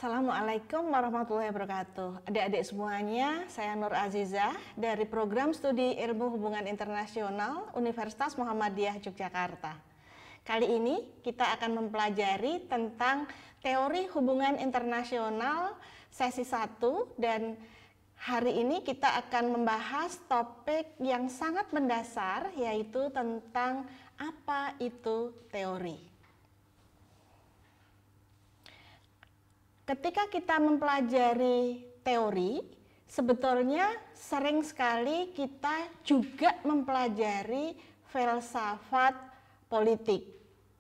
Assalamualaikum warahmatullahi wabarakatuh. Adik-adik semuanya, saya Nur Azizah dari Program Studi Ilmu Hubungan Internasional Universitas Muhammadiyah Yogyakarta. Kali ini kita akan mempelajari tentang teori hubungan internasional sesi 1 dan hari ini kita akan membahas topik yang sangat mendasar, yaitu tentang apa itu teori. Ketika kita mempelajari teori, sebetulnya sering sekali kita juga mempelajari filsafat politik,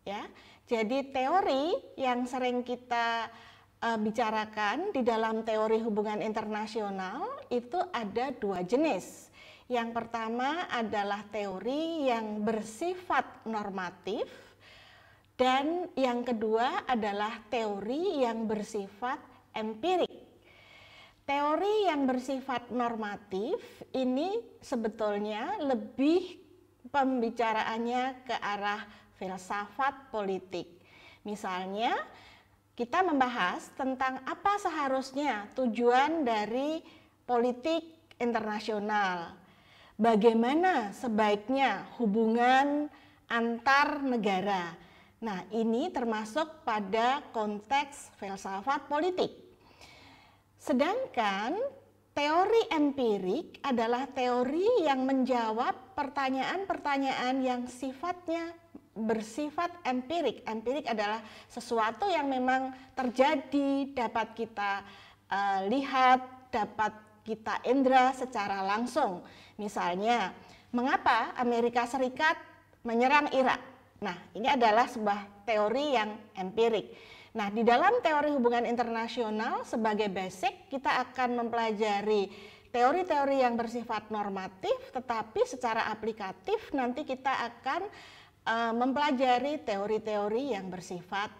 ya. Jadi teori yang sering kita bicarakan di dalam teori hubungan internasional itu ada dua jenis. Yang pertama adalah teori yang bersifat normatif, dan yang kedua adalah teori yang bersifat empirik. Teori yang bersifat normatif ini sebetulnya lebih pembicaraannya ke arah filsafat politik. Misalnya, kita membahas tentang apa seharusnya tujuan dari politik internasional. Bagaimana sebaiknya hubungan antar negara. Nah, ini termasuk pada konteks filsafat politik. Sedangkan teori empirik adalah teori yang menjawab pertanyaan-pertanyaan yang sifatnya bersifat empirik. Empirik adalah sesuatu yang memang terjadi, dapat kita lihat, dapat kita indera secara langsung. Misalnya, mengapa Amerika Serikat menyerang Irak? Nah, ini adalah sebuah teori yang empirik. Nah, di dalam teori hubungan internasional sebagai basic kita akan mempelajari teori-teori yang bersifat normatif, tetapi secara aplikatif nanti kita akan mempelajari teori-teori yang bersifat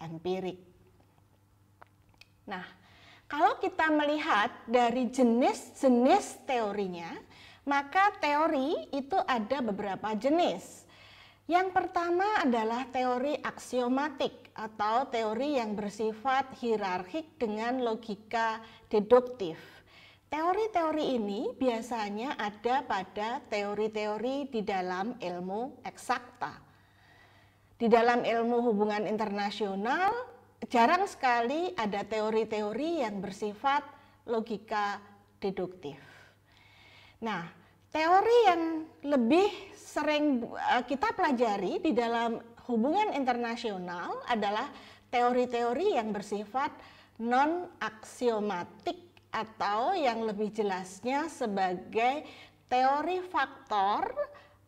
empirik. Nah, kalau kita melihat dari jenis-jenis teorinya, maka teori itu ada beberapa jenis. Yang pertama adalah teori aksiomatik atau teori yang bersifat hierarkik dengan logika deduktif. Teori-teori ini biasanya ada pada teori-teori di dalam ilmu eksakta. Di dalam ilmu hubungan internasional jarang sekali ada teori-teori yang bersifat logika deduktif. Nah, teori yang lebih sering kita pelajari di dalam hubungan internasional adalah teori-teori yang bersifat non-aksiomatik atau yang lebih jelasnya sebagai teori faktor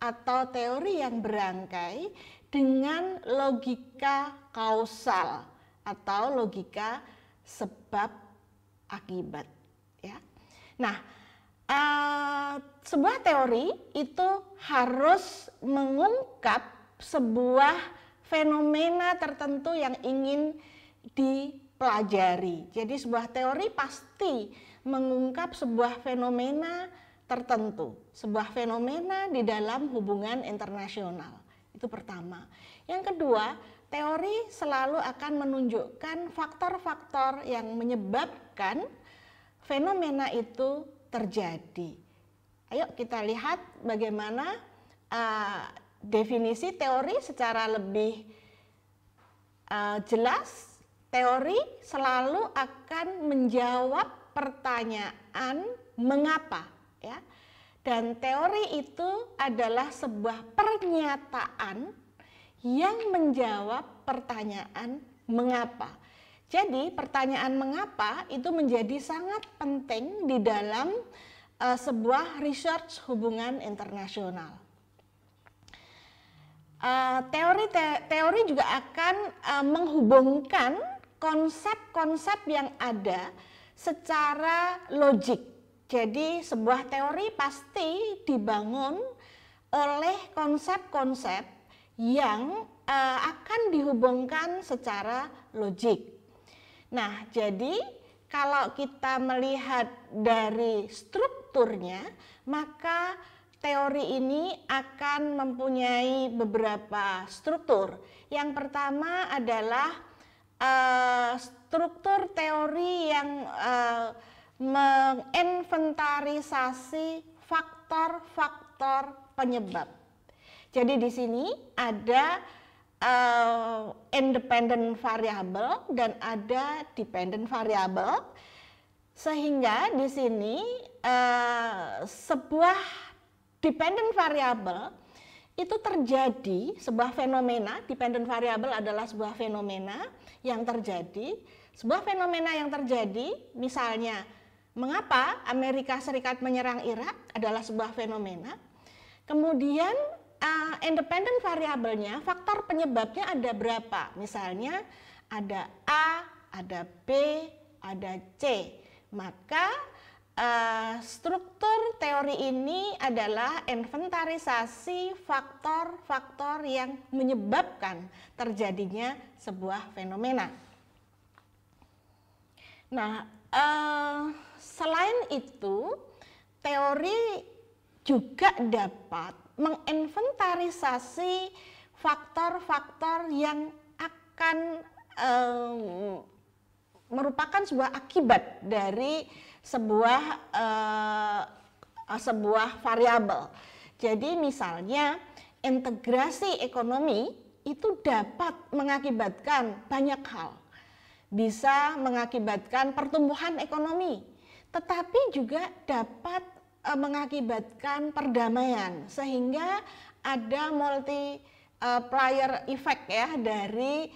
atau teori yang berangkai dengan logika kausal atau logika sebab akibat, ya. Nah, sebuah teori itu harus mengungkap sebuah fenomena tertentu yang ingin dipelajari. Jadi sebuah teori pasti mengungkap sebuah fenomena tertentu, sebuah fenomena di dalam hubungan internasional. Itu pertama. Yang kedua, teori selalu akan menunjukkan faktor-faktor yang menyebabkan fenomena itu terjadi. Ayo kita lihat bagaimana definisi teori secara lebih jelas. Teori selalu akan menjawab pertanyaan mengapa, ya. Dan teori itu adalah sebuah pernyataan yang menjawab pertanyaan mengapa. Jadi pertanyaan mengapa itu menjadi sangat penting di dalam sebuah research hubungan internasional. Teori juga akan menghubungkan konsep-konsep yang ada secara logik. Jadi sebuah teori pasti dibangun oleh konsep-konsep yang akan dihubungkan secara logik. Nah, jadi kalau kita melihat dari strukturnya, maka teori ini akan mempunyai beberapa struktur. Yang pertama adalah struktur teori yang menginventarisasi faktor-faktor penyebab. Jadi di sini ada independent variable dan ada dependent variable, sehingga di sini sebuah dependent variable itu terjadi, sebuah fenomena. Dependent variable adalah sebuah fenomena yang terjadi. Sebuah fenomena yang terjadi, misalnya mengapa Amerika Serikat menyerang Irak adalah sebuah fenomena. Kemudian independent variabelnya, faktor penyebabnya ada berapa? Misalnya ada A, ada B, ada C. Maka struktur teori ini adalah inventarisasi faktor-faktor yang menyebabkan terjadinya sebuah fenomena. Nah, selain itu, teori juga dapat menginventarisasi faktor-faktor yang akan merupakan sebuah akibat dari sebuah variabel. Jadi misalnya integrasi ekonomi itu dapat mengakibatkan banyak hal. Bisa mengakibatkan pertumbuhan ekonomi, tetapi juga dapat mengakibatkan perdamaian, sehingga ada multiplier effect ya dari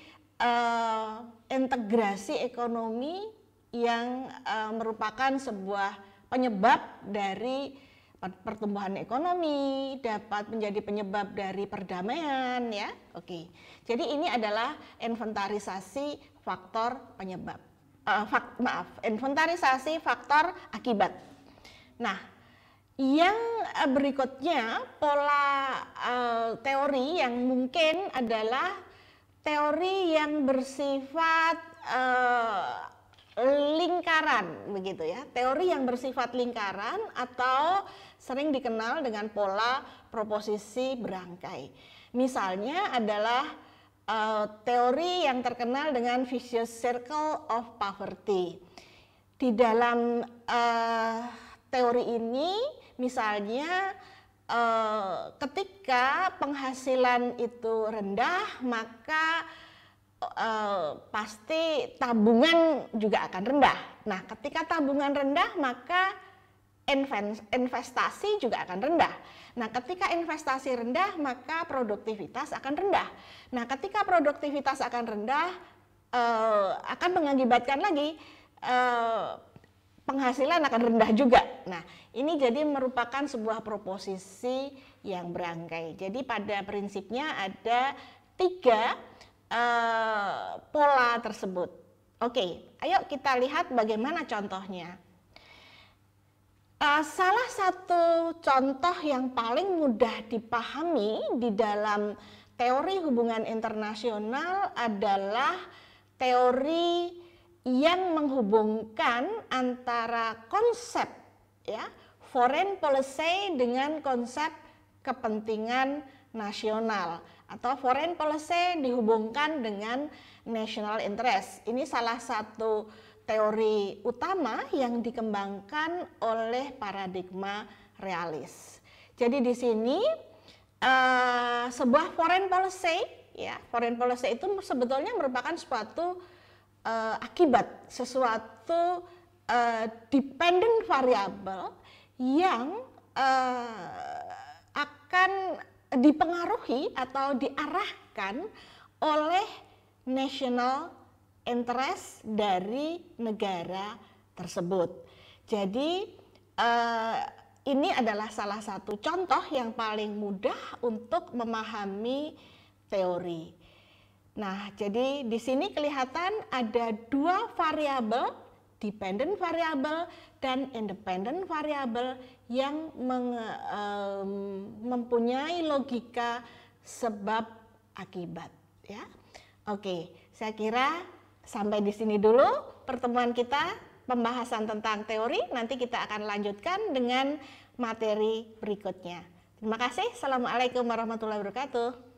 integrasi ekonomi yang merupakan sebuah penyebab dari pertumbuhan ekonomi, dapat menjadi penyebab dari perdamaian ya. Oke. Jadi ini adalah inventarisasi faktor penyebab. Inventarisasi faktor akibat. Nah, yang berikutnya pola teori yang mungkin adalah teori yang bersifat lingkaran, begitu ya. Teori yang bersifat lingkaran atau sering dikenal dengan pola proposisi berangkai. Misalnya adalah teori yang terkenal dengan vicious circle of poverty. Di dalam teori ini misalnya ketika penghasilan itu rendah, maka pasti tabungan juga akan rendah. Nah, ketika tabungan rendah, maka investasi juga akan rendah. Nah, ketika investasi rendah, maka produktivitas akan rendah. Nah, ketika produktivitas akan rendah, akan mengakibatkan lagi penghasilan akan rendah juga. Nah, ini jadi merupakan sebuah proposisi yang berangkai. Jadi pada prinsipnya ada 3 pola tersebut. Oke, ayo kita lihat bagaimana contohnya. Salah satu contoh yang paling mudah dipahami di dalam teori hubungan internasional adalah teori yang menghubungkan antara konsep ya foreign policy dengan konsep kepentingan nasional, atau foreign policy dihubungkan dengan national interest. Ini salah satu teori utama yang dikembangkan oleh paradigma realis. Jadi di sini sebuah foreign policy ya, foreign policy itu sebetulnya merupakan suatu akibat, sesuatu dependent variable yang akan dipengaruhi atau diarahkan oleh national interest dari negara tersebut. Jadi ini adalah salah satu contoh yang paling mudah untuk memahami teori. Nah, jadi di sini kelihatan ada 2 variabel, dependent variable dan independent variable yang mempunyai logika sebab akibat ya. Oke, saya kira sampai di sini dulu pertemuan kita, pembahasan tentang teori. Nanti kita akan lanjutkan dengan materi berikutnya. Terima kasih. Assalamualaikum warahmatullahi wabarakatuh.